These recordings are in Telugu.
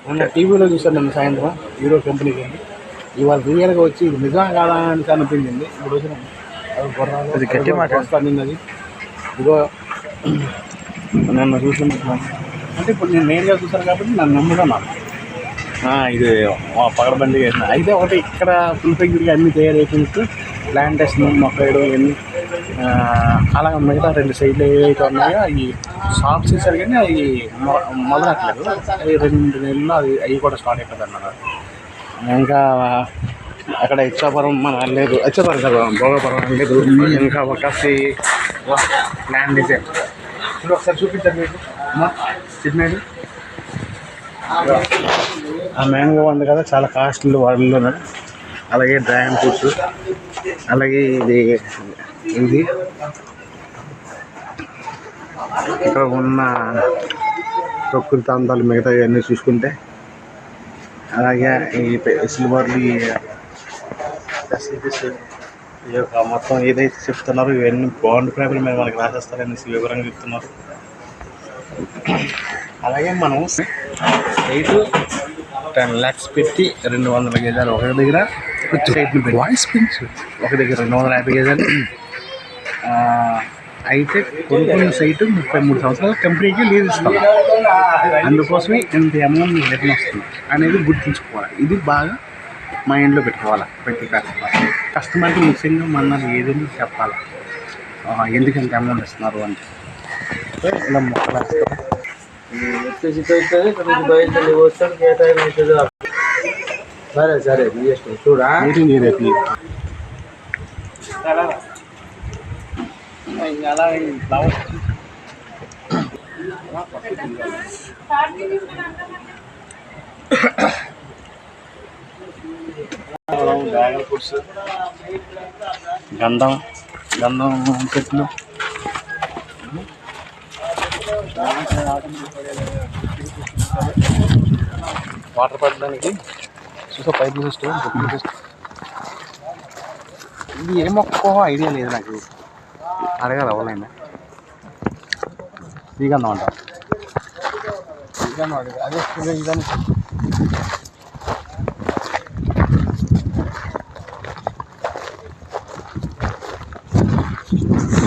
మొన్న టీవీలో చూసాను నేను సాయంత్రం హీరో కంపెనీకి ఇవాళ రియల్గా వచ్చి ఇది నిజం కాదా అని అనిపించింది. ఇప్పుడు వచ్చిన అది గట్టి మాట వస్తాను అది ఇదిగో నన్ను చూస్తున్నాను అంటే ఇప్పుడు నేను మెయిన్గా చూసాను కాబట్టి నన్ను నమ్ముతున్నాను. ఇది పగడబండి అయితే ఒకటి ఇక్కడ ఫుల్ ఫిగర్గా అన్ని తయారైపోయినట్టు ప్లాంటేషన్ మొక్కలు ఇవన్నీ అలాగే మిగతా 2 సైడ్లు ఏవైతే ఉన్నాయో అవి షాప్ చేశారు కానీ అవి మొదలట్లేదు. అవి 2 నెలల్లో అవి కూడా స్టార్ట్ అయిపోతుంది అన్నారు. ఇంకా అక్కడ ఇచ్చాపురం మన లేదు ఇచ్చాపురం కదా భోగపురం లేదు ఇంకా ఒకసి ల్యాండ్ డిజైన్ ఒకసారి చూపించారు మీకు చిన్నది ఆ మ్యాంగో ఉంది కదా చాలా కాస్ట్లీ వాళ్ళలో. అలాగే డ్రాగన్ ఫ్రూట్స్ అలాగే ఇది ఇక్కడ ఉన్న ప్రకృతి ప్రాంతాలు మిగతా ఇవన్నీ చూసుకుంటే అలాగే ఈ సిల్వర్లీ ఫెసిలిటీస్ ఈ యొక్క మొత్తం ఏదైతే చెప్తున్నారో ఇవన్నీ బాండ్ పేపర్ మీద మనకి రాసేస్తారని వివరంగా చెప్తున్నారు. అలాగే మనం 10 lakhs పెట్టి 200 గజాలు ఒక దగ్గర వాయిస్ పిన్స్ ఒక దగ్గర 250 గజాలు అయితే కొనుక్కున్న సైటు 33 సంవత్సరాలు కంపెనీకి లీజ్ ఇస్తాం. అందుకోసమే ఇంత అమౌంట్ రిటర్న్ వస్తుంది అనేది గుర్తుంచుకోవాలి. ఇది బాగా మైండ్లో పెట్టుకోవాలి. ప్రతి కస్టమర్కి ముఖ్యంగా మన ఏదైనా చెప్పాలి ఎందుకు ఇంత అమౌంట్ ఇస్తున్నారు అంటే ఇలా మొక్కలు సరే సరే చూడా అలా ఫ్లవర్స్ డ్రాగన్ ఫ్రూట్స్ గంధం చెట్లు వాటర్ పడడానికి చూసా పైప్ సిస్టమ్. ఇది ఏ మొక్క ఐడియా లేదు నాకు, అడగాలి ఎవరైనా. శ్రీగంధం అంట అదే ఇదని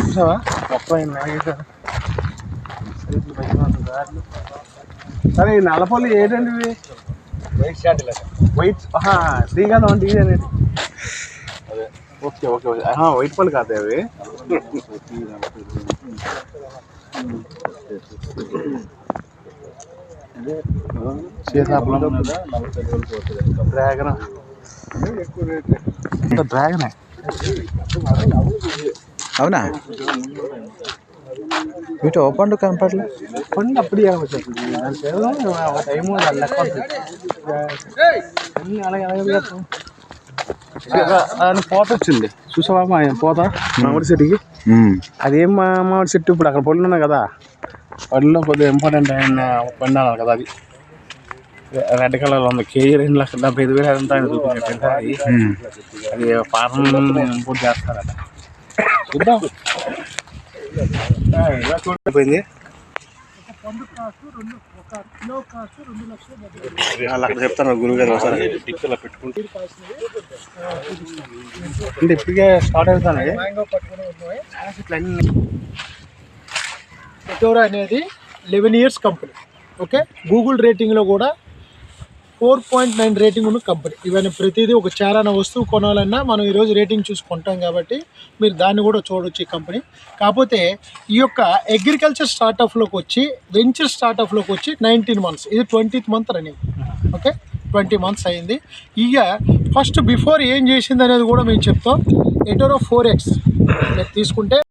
చూసావా మొక్క. సరే ఈ నల్లపల్లి ఏంటండి ఇవి? వైట్ శ్రీగంధం అంటే ఇది అనేది. ఓకే ఓకే ఓకే వైట్ పళ్ళు కాదు అవి. సీతాఫలం డ్రాగన్ డ్రాగనే అవునా? వీటి ఓ పండు కనపడలే. పండు అప్పుడు టైము అలాగే అలాగే పోత వచ్చింది చూసావా మా పోత మామిడి చెట్టుకి. అదేం మామిడి చెట్టు ఇప్పుడు అక్కడ పళ్ళు ఉన్నాయి కదా, పళ్ళులో కొద్దిగా ఇంపార్టెంట్ అయిన పండు అన్నారు కదా. అది రెడ్ కలర్లో ఉంది. కేజీ 2,75,000 అదంతా ఆయన చూపించారు. అది ఫార్మ్ ఇంపోర్ట్ చేస్తారట. చూద్దాం చూడిపోయింది. అక్కడ చెప్తాను గురువుగారు ఒకసారి టిక్లో పెట్టుకుంటే అంటే ఇప్పటికే స్టార్ట్ అవుతాను. ఎటోరా అనేది 11 years కంపెనీ. ఓకే, గూగుల్ రేటింగ్లో కూడా 4.9 రేటింగ్ ఉన్న కంపెనీ. ఇవన్నీ ప్రతిదీ ఒక చారాన వస్తువు కొనాలన్నా మనం ఈరోజు రేటింగ్ చూసి కొంటాం కాబట్టి మీరు దాన్ని కూడా చూడవచ్చు ఈ కంపెనీ. కాకపోతే ఈ యొక్క అగ్రికల్చర్ స్టార్టప్లోకి వచ్చి వెంచర్ స్టార్టప్లోకి వచ్చి 19 months, ఇది 20th month running. Okay, 20 months అయింది. ఇక ఫస్ట్ బిఫోర్ ఏం చేసింది అనేది కూడా మేము చెప్తాం. ఎటోరా 4X మీరు తీసుకుంటే